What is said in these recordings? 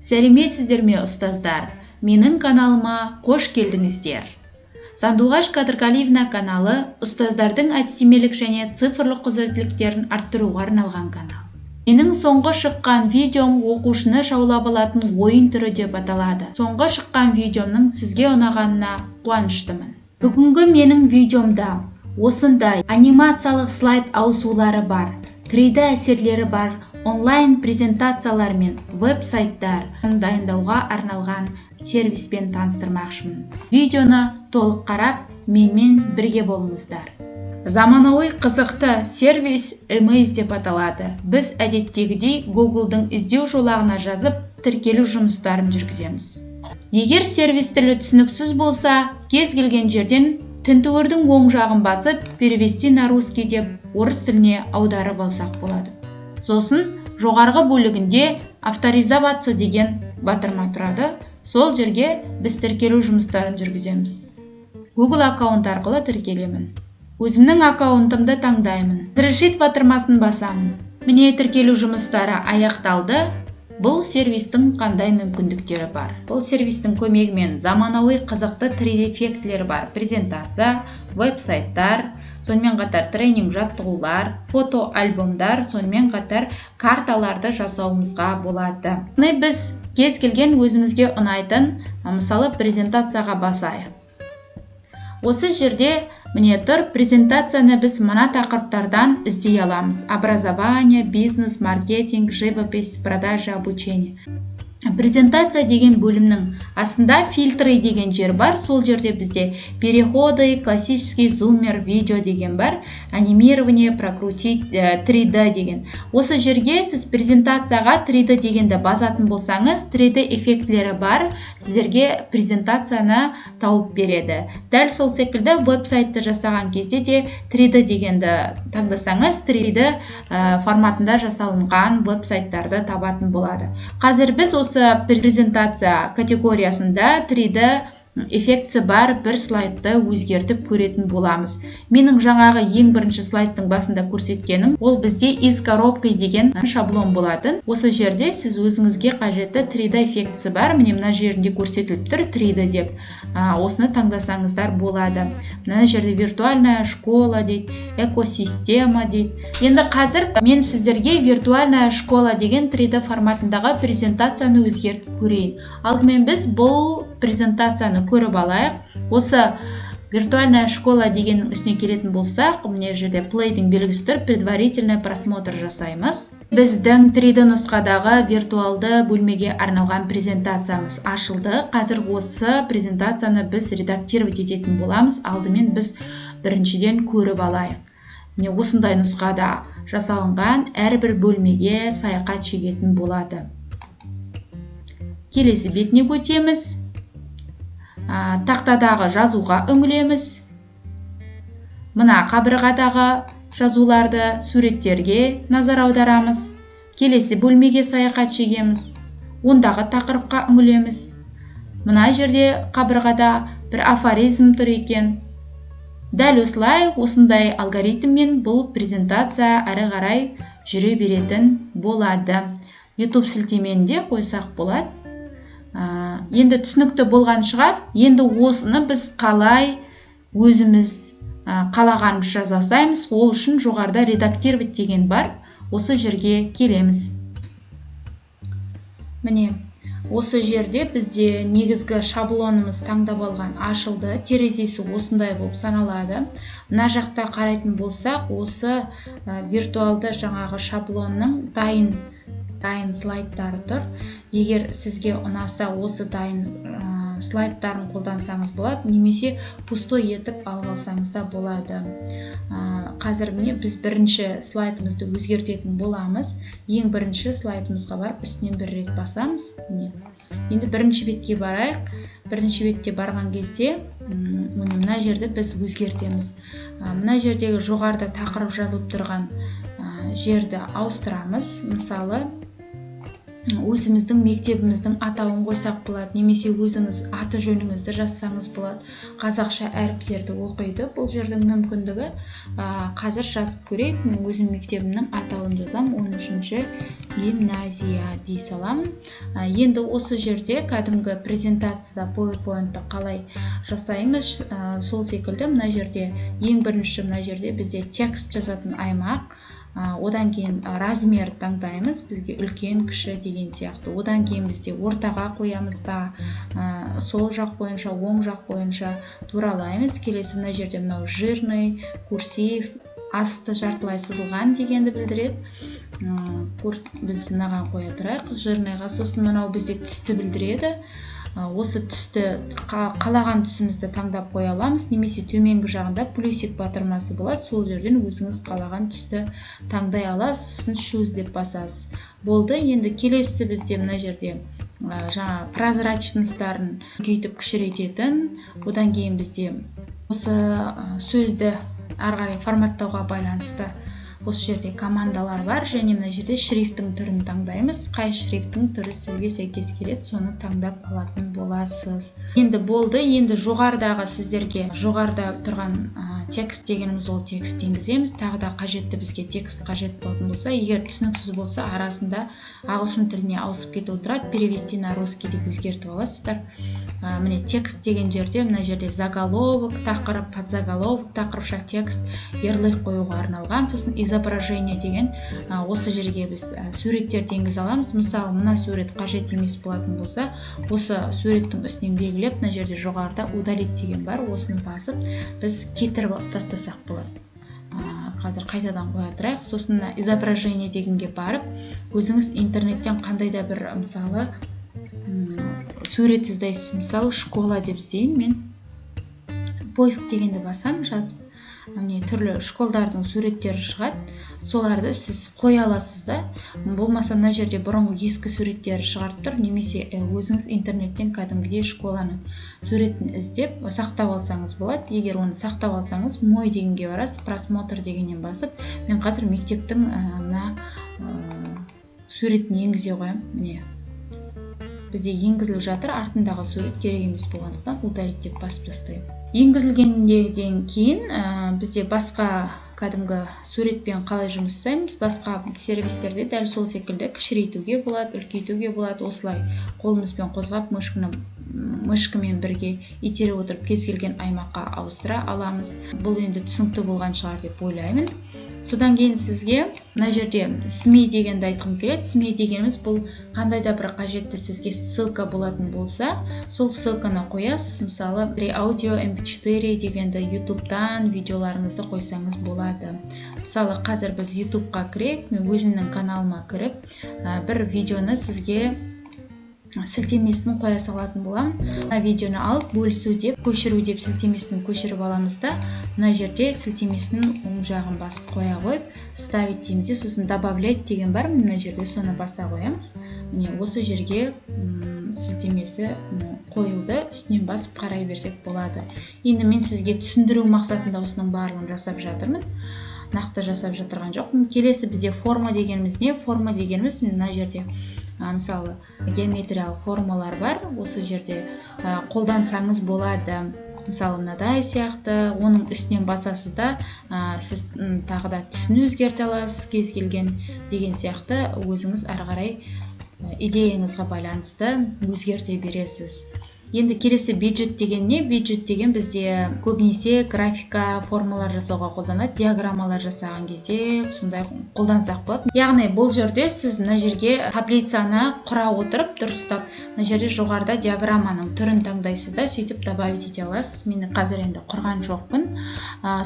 Сәлеметсіздер ме, ұстаздар? Менің каналыма қош келдіңіздер. Сандуғаш Қадырғалиевна каналы ұстаздардың әдістемелік және цифрлық құзыреттіліктерін арттыруға арналған канал. Менің соңғы шыққан видеом оқушыны жаулап алатын ойын түрі деп аталады. Соңғы шыққан видеомның сізге ұнағанына қуаныштымын. Бүгінгі менің видеомда осындай анимациялық слайд ауысулары бар, 3D әсерлері бар онлайн презентациялар мен веб-сайттар дайындауға арналған сервиспен таныстырмақшымын. Видеоны толық қарап, менімен бірге болыңыздар. Заманауи қызықты сервис Amaze деп аталады. Біз әдеттегідей Google-дың іздеу жолағына жазып, тіркелу жұмыстарын жүргіземіз. Егер сервис тілі түсініксіз болса, кез келген жерден тінтуірдің оң жағын басып, перевести на русский деп орыс тіліне аударып алсақ болады. Сосын жоғарғы бөлігінде авторизация деген батырма тұрады. Сол жерге біз тіркелу жұмыстарын жүргіземіз. Google аккаунт арқылы тіркелемін. Өзімнің аккаунтымды таңдаймын. Разрешить батырмасын басамын. Міне тіркелу жұмыстары аяқталды. Бұл сервистің қандай мүмкіндіктері бар? Бұл сервистің көмегімен заманауи қызықты 3D эффектілер бар. Презентация, веб-сайттар, сонымен қатар тренинг жаттығулар, фото альбомдар, сонымен қатар карталарды жасауымызға болады. Біз кез келген өзімізге ұнайтын, мысалы презентацияға басайық. Осы жерде міне тұр, презентацияны біз мына тақырыптардан іздей аламыз. Образование, бизнес, маркетинг, живопись, продажа, обучение. Презентация деген бөлімнің астында фильтры деген жер бар. Сол жерде бізде переходы, классический зумер, видео деген бар. Анимирование, прокрутить, 3D деген. Осы жерге сіз презентацияға 3D дегенді басатын болсаңыз, 3D эффектілері бар. Сіздерге презентацияны тауып береді. Дәл сол секілді веб-сайтты жасаған кезде де 3D дегенді таңдасаңыз, 3D форматында жасалынған веб-сайттарды табатын болады. Қазір біз осы презентация категориясында 3D эффектісі бар бір слайдты өзгертіп көретін боламыз. Менің жаңағы ең бірінші слайдтың басында көрсеткенім, ол бізде из коробки деген шаблон болатын. Осы жерде сіз өзіңізге қажетті 3D эффектісі бар. Міне мына жерінде көрсетіліп тұр 3D деп. Осыны таңдасаңыздар болады. Мына жерде виртуальная школа дейді, экосистема дейді. Енді қазір мен сіздерге виртуальная школа деген 3D форматындағы презентацияны өзгертіп көрейін. Алдымен біз бұл презентацияны көріп алайық. Осы виртуальная школа дегеннің үстіне келетін болсақ, міне жерде плейдің белгісі тұр, предварительный просмотр жасаймыз. Біздің 3D нұсқадағы виртуалды бөлмеге арналған презентациямыз ашылды. Қазір осы презентацияны біз редактировать ететін боламыз. Алдымен біз біріншіден көріп алайық. Міне осындай нұсқада жасалынған әрбір бөлмеге саяхат шегетін болады. Келесі бетіне көтеміз. Тақтадағы жазуға үңілеміз. Мына қабырғадағы жазуларды суреттерге назар аударамыз. Келесі бөлмеге саяхат шегеміз. Ондағы тақырыпқа үңілеміз. Мына жерде қабырғада бір афоризм тұр екен. Дәл осылай осындай алгоритммен бұл презентация әрі қарай жүре беретін болады. YouTube сілтеменде қойсақ болады. Енді түсінікті болған шығар. Енді осыны біз қалай өзіміз қалағанымыз жасаймыз. Ол үшін жоғарыда редактировать деген бар. Осы жерге келеміз. Міне осы жерде бізде негізгі шаблонымыз таңдап алған ашылды. Терезесі осындай болып саналады. Мына жақта қарайтын болсақ, осы виртуалды жаңағы шаблонның дайын слайдтары тұр. Егер сізге ұнаса осы дайын слайдтарын қолдансаңыз болады, немесе пустой етіп алып алсаңыз да болады. Қазір міне біз бірінші слайдымызды өзгертетін боламыз. Ең бірінші слайдымызға барып, үстінен бір рет басамыз. Енді бірінші бетке барайық. Бірінші бетте барған кезде, мына жерді біз өзгертеміз. Мына жердегі жоғарыда тақырып жазылып тұрған жерді ауыстырамыз. Мысалы, өзіміздің мектебіміздің атауын қойсақ болады, немесе өзіңіз аты жөніңізді жазсаңыз болады. Қазақша әріптерді оқиды бұл жердің мүмкіндігі. Қазір жазып көрейік. Мен өзім мектебімнің атауын жазамын. 13-ші гимназия дей саламын. Енді осы жерде кәдімгі презентацияда PowerPoint-ты қалай жасаймыз, сол секілді мына жерде ең бірінші мына жерде бізде текст жазатын аймақ. Одан кейін размер таңдаймыз, бізге үлкен, кіші деген сияқты. Одан кейін бізде ортаға қоямыз ба, сол жақ бойынша, оң жақ бойынша туралаймыз. Келесі мына жерде мынау жирный, курсив, асты жартылай сызылған дегенді білдіреді. Біз мынаған қоя тұрайық, жирныйға. Сосын мынау бізде түсті білдіреді. Осы түсті қалаған түсімізді таңдап қоя аламыз, немесе төменгі жағында плюсик батырмасы болады, сол жерден өзіңіз қалаған түсті таңдай аласыз, сосын choose деп басасыз. Болды. Енді келесі бізде мына жерде жаңа прозрачностарын үлкейтіп кішірейтетін, одан кейін бізде осы сөзді ары қарай форматтауға байланысты осы жерде командалар бар, және мына жерде шрифтің түрін таңдаймыз. Қай шрифтің түрі сізге сәйкес келеді, соны таңдап алатын боласыз. Енді болды. Енді жоғарыдағы сіздерге жоғарыда тұрған текст дегеніміз ол текст енгіземіз. Тағы да қажетті бізге текст қажет болатын болса, егер түсініксіз болса, арасында ағылшын тіліне ауысып кетіп отырады, перевести на русский деп өзгертіп аласыздар. Міне текст деген жерде мына жерде заголовок, тақырып, подзаголовок, тақырыпша текст, ярлык қоюға арналған. Сосын изображение деген осы жерге біз суреттерді енгізе аламыз. Мысалы, мына сурет қажет емес болатын болса, осы суреттің үстінен белгілеп, мына жерде жоғарыда удалить деген бар, осыны басып біз кетіріп тастасақ болады. Қазір қайтадан қоя тұрайық. Сосын изображение дегенге барып, өзіңіз интернеттен қандай да бір мысалы сурет іздейсіз. Мысалы, школа деп іздейін мен. Поиск дегенді басам, жазып, түрлі школдардың суреттері шығады. Соларды сіз қоя аласыз да. Болмаса мына жерде бұрынғы ескі суреттері шығарып тұр, немесе өзіңіз интернеттен кәдімгідей школаның суретін іздеп сақтап алсаңыз болады. Егер оны сақтап алсаңыз, мой дегенге барасыз, просмотр дегеннен басып, мен қазір мектептің мына суретін енгізе қоям. Міне бізде енгізіліп жатыр, артындағы сурет керек емес болғандықтан удалить деп басып тастаймын. Енгізілгеннен кейін бізде басқа кәдімгі суретпен қалай жұмыс жасаймыз, басқа сервистерде дәл сол секілді кішірейтуге болады, үлкейтуге болады. Осылай қолымызбен қозғап мышкамен бірге итере отырып кез келген аймаққа ауыстыра аламыз. Бұл енді түсінікті болған шығар деп ойлаймын. Содан кейін сізге мына жерде СМИ дегенді айтқым келеді. СМИ дегеніміз бұл қандай да бір қажетті сізге ссылка болатын болса, сол ссылканы қоясыз. Мысалы, аудио MP4 дегенді YouTube'дан видеоларыңызды қойсаңыз болады. Мысалы, қазір біз YouTube'қа кірейік, мен өзімнің каналыма кіріп, бір видеоны сізге сілтемесін қоя салатын боламын. Мына видеоны алып, бөлісу деп, көшіру деп сілтемесін көшіріп аламыз да, мына жерде сілтемесін оң жағын басып қоя қойып, ставить дейміз, сосын добавлять деген бар, мына жерде соны баса қоямыз. Міне осы жерге сілтемесі қойылды, үстінен басып қарай берсек болады. Енді мен сізге түсіндіру мақсатында осының барлығын жасап жатырмын. Нақты жасап жатырған жоқпын. Келесі бізде форма дегеніміз не? Форма дегеніміз мына жерде мысалы геометриялық формалар бар. Осы жерде қолдансаңыз болады. Мысалы мынадай сияқты, оның үстінен басасыз да, сіз тағы да түсін өзгерте аласыз, кез келген деген сияқты өзіңіз ары қарай идеяңызға байланысты өзгерте бересіз. Енді келесі бюджет деген не? Бюджет деген бізде көбінесе графика, формалар жасауға қолданады, диаграммалар жасаған кезде сондай қолдансақ болады. Яғни бұл жерде сіз мына жерге таблицаны құра отырып, дұрыстап, мына жерде жоғарыда диаграмманың түрін таңдайсыз да, сөйтіп добавить ете аласыз. Мен қазір енді құрған жоқпын.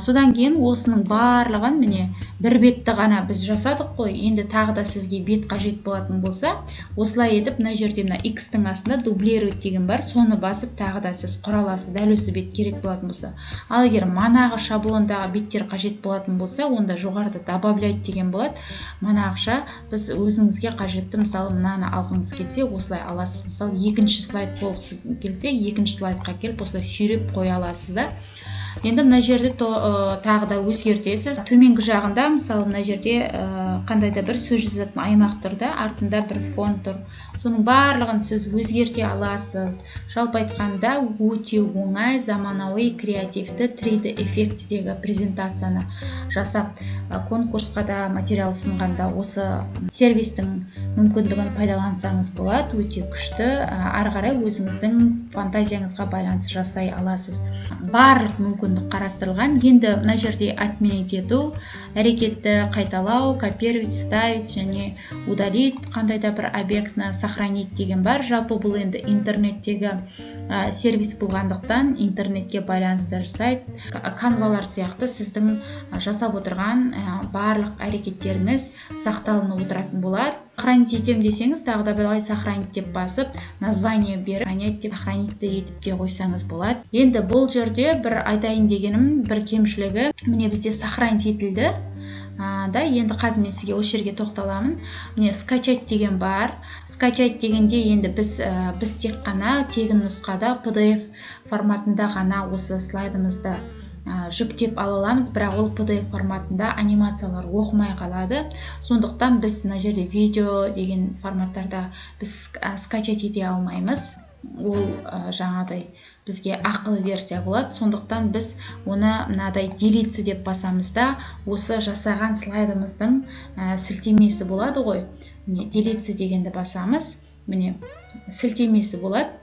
Содан кейін осының барлығын міне бір бетті ғана біз жасадық қой. Енді тағы да сізге бет қажет болатын болса, осылай етіп мына жерде мына X-тің астында дублировать деген бар, соны басып тағы да сіз құраласыз, дәл осы бет керек болатын болса. Ал егер манағы шаблондағы беттер қажет болатын болса, онда жоғарыда добавлять деген болады. Манағыша біз өзіңізге қажетті, мысалы мынаны алғыңыз келсе, осылай аласыз. Мысалы екінші слайд болғысы келсе, екінші слайдқа келіп осылай сүйреп қоя аласыз да. Енді мына жерде тағы да өзгертесіз. Төменгі жағында, мысалы мына жерде қандай да бір сөз жазатын аймақ тұр да, артында бір фон тұр. Соның барлығын сіз өзгерте аласыз. Жалпы айтқанда өте оңай, заманауи, креативті 3D эффектідегі презентацияны жасап, конкурсқа да материал ұсынғанда осы сервистің мүмкіндігін пайдалансаңыз болады. Өте күшті, ары қарай өзіңіздің фантазияңызға байланысты жасай аласыз. Барлық мүмкіндік қарастырылған. Енді мына жерде отменить ету, әрекетті қайталау, копировать, ставить және удалить, қандай да бір объектіні сохранить деген бар. Жалпы бұл енді интернеттегі сервис болғандықтан интернетке байланысты жасайды. Канвалар сияқты сіздің жасап отырған барлық әрекеттеріңіз сақталынып отыратын болады. Сохранить етем десеңіз, тағы да былай сохранить деп басып, название беріп, сохранить етіп те қойсаңыз болады. Енді бұл жерде бір айтайын дегенім, бір кемшілігі, міне бізде сохранить етілді. Енді қазір мен сізге осы жерге тоқталамын. Міне скачать деген бар. Скачать дегенде енді біз тек қана тегін нұсқада PDF форматында ғана осы слайдымызды жүктеп ала аламыз, бірақ ол PDF форматында анимациялар оқымай қалады. Сондықтан біз мына жерде видео деген форматтарда біз скачать ете алмаймыз. Ол жаңағыдай бізге ақылы версия болады. Сондықтан біз оны мынадай делиться деп басамыз да, осы жасаған слайдымыздың сілтемесі болады ғой. Міне делиться дегенді басамыз. Міне сілтемесі болады.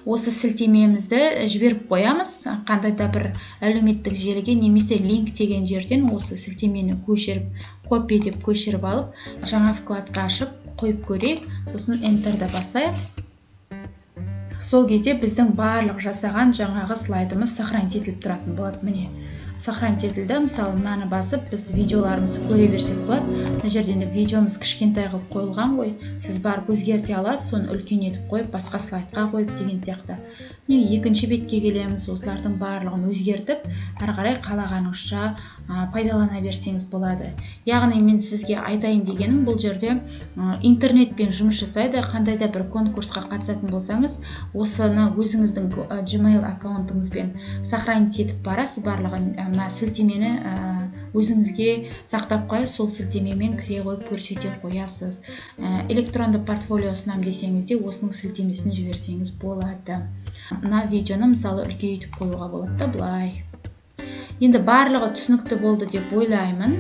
Осы сілтемемізді жіберіп қоямыз. Қандай да бір әлеуметтік желіге немесе линк деген жерден осы сілтемені көшіріп, копия деп көшіріп алып, жаңа вкладка ашып қойып көрейік. Сосын Enter'ді басайық. Сол кезде біздің барлық жасаған жаңағы слайдымыз сохранить етіліп тұратын болады. Міне сохранить етілді. Мысалы, мынаны басып, біз видеоларымызды көре берсек болады. Мына жерде видеомыз кішкентай қылып қойылған ғой. Сіз барып өзгерте аласыз, соны үлкен етіп қойып, басқа слайдқа қойып деген сияқты. Екінші бетке келеміз, осылардың барлығын өзгертіп, ары қарай қалағаныңызша пайдалана берсеңіз болады. Яғни мен сізге айтайын дегенім, бұл жерде интернетпен жұмыс жасайды. Қандай да бір конкурсқа қатысатын болсаңыз, осыны өзіңіздің Gmail аккаунтыңызбен сохранить етіп барасыз, барлығын мына сілтемені өзіңізге сақтап қойып, сол сілтемемен кіре қойып көрсете қоясыз. Электронды портфолио ұсынам десеңіз де, осының сілтемесін жіберсеңіз болады. Мына видеоны мысалы үлкейтіп қоюға болады да, былай. Енді барлығы түсінікті болды деп ойлаймын.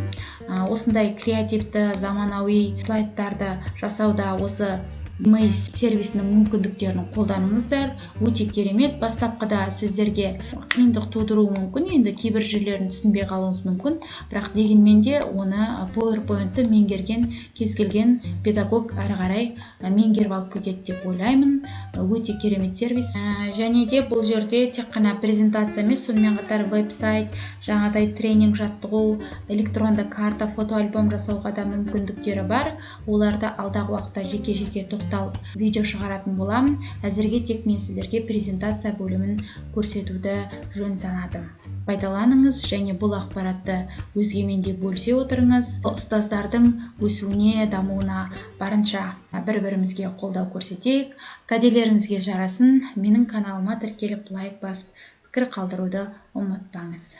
Осындай креативті, заманауи слайдтарды жасауда осы Maze сервисінің мүмкіндіктерін қолданыңыздар. Өте керемет. Бастапқыда сіздерге қиындық тудыруы мүмкін, енді кейбір жерлерін түсінбей қалуыңыз мүмкін, бірақ дегенмен де оны PowerPoint-ты меңгерген кез келген педагог ары қарай меңгеріп алып кетеді деп ойлаймын. Өте керемет сервис. Және де бұл жерде тек қана презентация емес, сонымен қатар веб-сайт, жаңағыдай тренинг жаттығу, электронды карта, фотоальбом жасауға да мүмкіндіктері бар. Оларды алдағы уақытта жеке-жеке тоқталып видео шығаратын боламын. Әзірге тек мен сіздерге презентация бөлімін көрсетуді жөн санадым. Пайдаланыңыз және бұл ақпаратты өзгемен де бөлісе отырыңыз. Ұстаздардың өсуіне, дамуына барынша бір-бірімізге қолдау көрсетейік. Кәделеріңізге жарасын. Менің каналыма тіркеліп лайк басып, пікір қалдыруды ұмытпаңыз.